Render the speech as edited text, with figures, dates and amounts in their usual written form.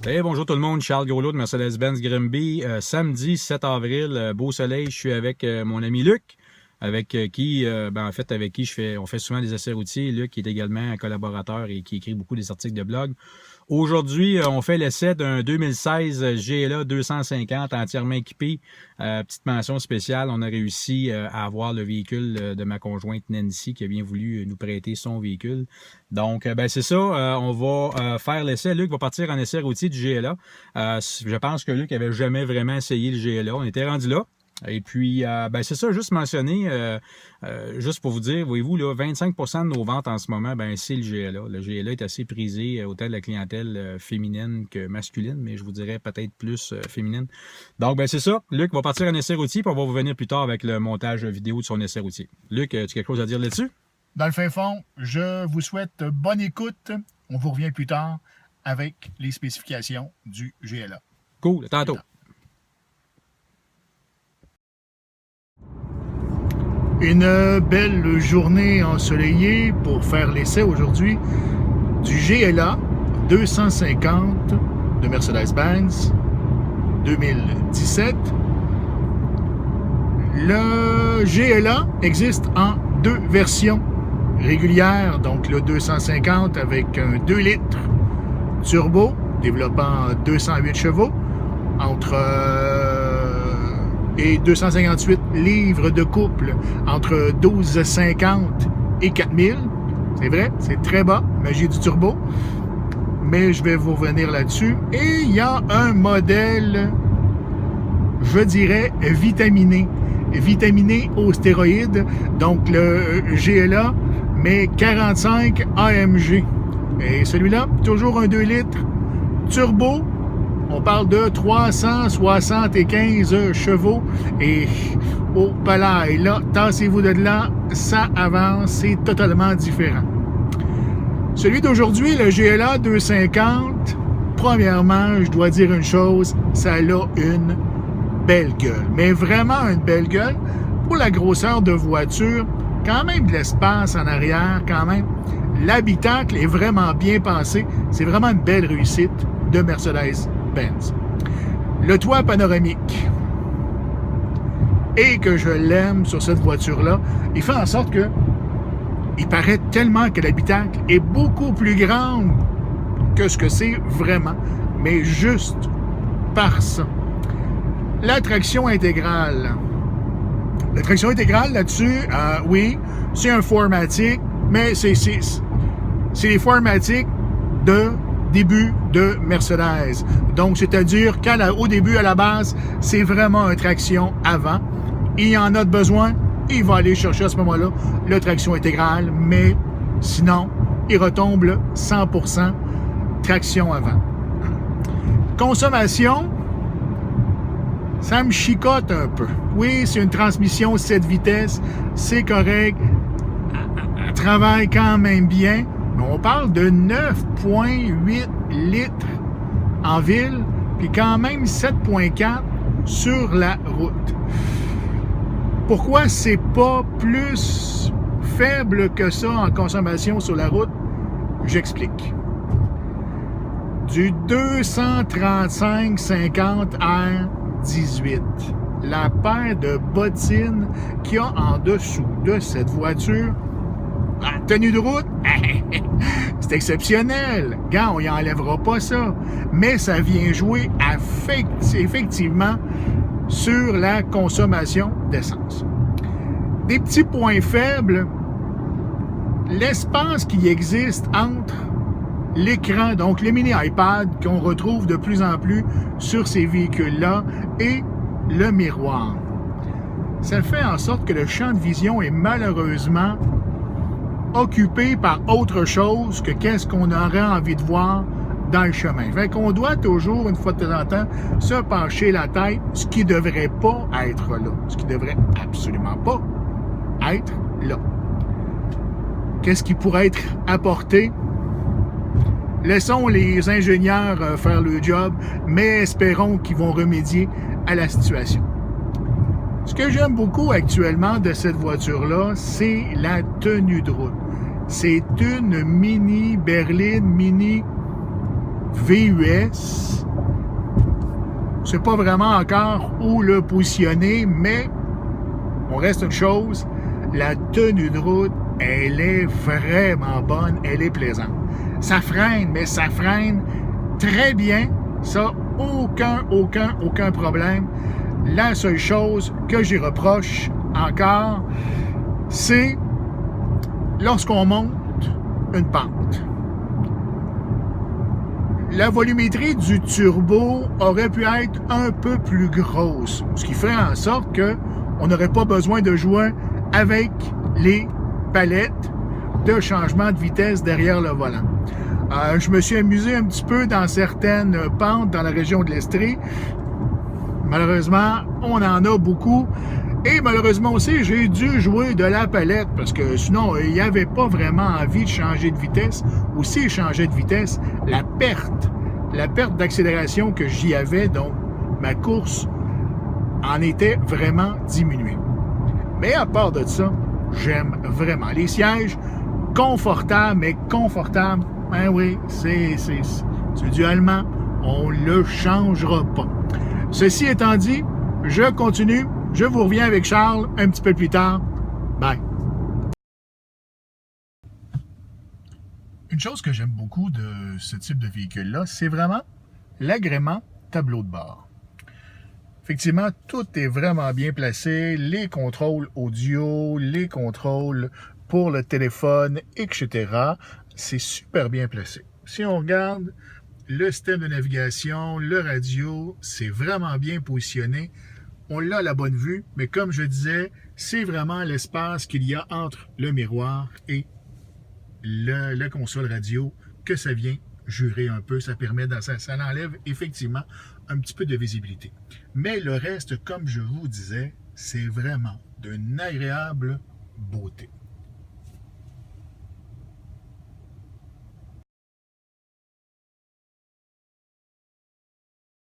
Hey, bonjour tout le monde, Charles Groslot de Mercedes-Benz Grimby. Samedi 7 avril, beau soleil, je suis avec mon ami Luc, avec qui on fait souvent des essais routiers. Luc qui est également un collaborateur et qui écrit beaucoup des articles de blog. Aujourd'hui, on fait l'essai d'un 2016 GLA 250 entièrement équipé. Petite mention spéciale, on a réussi à avoir le véhicule de ma conjointe Nancy qui a bien voulu nous prêter son véhicule. Donc, c'est ça, on va faire l'essai. Luc va partir en essai routier du GLA. Je pense que Luc avait jamais vraiment essayé le GLA. On était rendu là. Et puis, c'est ça, juste mentionner, juste pour vous dire, voyez-vous, là, 25% de nos ventes en ce moment, c'est le GLA. Le GLA est assez prisé, autant de la clientèle féminine que masculine, mais je vous dirais peut-être plus féminine. Donc, c'est ça. Luc va partir en essai routier, puis on va revenir plus tard avec le montage vidéo de son essai routier. Luc, as-tu quelque chose à dire là-dessus? Dans le fin fond, je vous souhaite bonne écoute. On vous revient plus tard avec les spécifications du GLA. Cool, à tantôt. Une belle journée ensoleillée pour faire l'essai aujourd'hui du GLA 250 de Mercedes-Benz 2017. Le GLA existe en deux versions régulières, donc le 250 avec un 2 litres turbo développant 208 chevaux et 258 livres de couple entre 1250 et 4000. C'est vrai, c'est très bas, magie du turbo. Mais je vais vous revenir là-dessus. Et il y a un modèle, je dirais, vitaminé. Vitaminé aux stéroïdes. Donc le GLA, mais 45 AMG. Et celui-là, toujours un 2 litres turbo. On parle de 375 chevaux et au palais, là, tassez-vous de là, ça avance, c'est totalement différent. Celui d'aujourd'hui, le GLA 250, premièrement, je dois dire une chose, ça a une belle gueule, mais vraiment une belle gueule. Pour la grosseur de voiture, quand même de l'espace en arrière, quand même. L'habitacle est vraiment bien pensé, c'est vraiment une belle réussite de Mercedes-Benz. Le toit panoramique, et que je l'aime sur cette voiture-là, il fait en sorte que il paraît tellement que l'habitacle est beaucoup plus grande que ce que c'est vraiment, mais juste par ça. La traction intégrale. La traction intégrale là-dessus, oui, c'est un 4MATIC, mais c'est les 4MATIC de début de Mercedes. Donc, c'est-à-dire qu'au début, à la base, c'est vraiment une traction avant. Il en a de besoin, il va aller chercher à ce moment-là la traction intégrale, mais sinon, il retombe 100% traction avant. Consommation, ça me chicote un peu. Oui, c'est une transmission 7 vitesses, c'est correct, elle travaille quand même bien. Mais on parle de 9,8 litres en ville, puis quand même 7,4 sur la route. Pourquoi c'est pas plus faible que ça en consommation sur la route? J'explique. Du 235-50 R18, la paire de bottines qu'il y a en dessous de cette voiture, la tenue de route, c'est exceptionnel. Gars, on n'y enlèvera pas ça. Mais ça vient jouer effectivement sur la consommation d'essence. Des petits points faibles, l'espace qui existe entre l'écran, donc le mini iPad qu'on retrouve de plus en plus sur ces véhicules-là, et le miroir. Ça fait en sorte que le champ de vision est malheureusement occupé par autre chose que qu'est-ce qu'on aurait envie de voir dans le chemin. Fait qu'on doit toujours, une fois de temps en temps, se pencher la tête, ce qui ne devrait pas être là. Ce qui ne devrait absolument pas être là. Qu'est-ce qui pourrait être apporté? Laissons les ingénieurs faire le job, mais espérons qu'ils vont remédier à la situation. Ce que j'aime beaucoup actuellement de cette voiture-là, c'est la tenue de route. C'est une mini berline, mini VUS. On ne sait pas vraiment encore où le positionner, mais on reste une chose, la tenue de route, elle est vraiment bonne, elle est plaisante. Ça freine, mais ça freine très bien. Ça, aucun problème. La seule chose que j'y reproche encore, c'est lorsqu'on monte une pente. La volumétrie du turbo aurait pu être un peu plus grosse, ce qui ferait en sorte qu'on n'aurait pas besoin de jouer avec les palettes de changement de vitesse derrière le volant. Je me suis amusé un petit peu dans certaines pentes dans la région de l'Estrie. Malheureusement, on en a beaucoup. Et malheureusement aussi, j'ai dû jouer de la palette parce que sinon, il n'y avait pas vraiment envie de changer de vitesse. Ou s'il changeait de vitesse, la perte d'accélération que j'y avais, donc ma course, en était vraiment diminuée. Mais à part de ça, j'aime vraiment les sièges. Confortables, mais confortables. Ben oui, c'est du allemand. On ne le changera pas. Ceci étant dit, je continue. Je vous reviens avec Charles un petit peu plus tard. Bye. Une chose que j'aime beaucoup de ce type de véhicule-là, c'est vraiment l'agrément tableau de bord. Effectivement, tout est vraiment bien placé. Les contrôles audio, les contrôles pour le téléphone, etc. C'est super bien placé. Si on regarde le système de navigation, le radio, c'est vraiment bien positionné. On l'a à la bonne vue, mais comme je disais, c'est vraiment l'espace qu'il y a entre le miroir et la console radio que ça vient jurer un peu. Ça permet, ça enlève effectivement un petit peu de visibilité. Mais le reste, comme je vous disais, c'est vraiment d'une agréable beauté.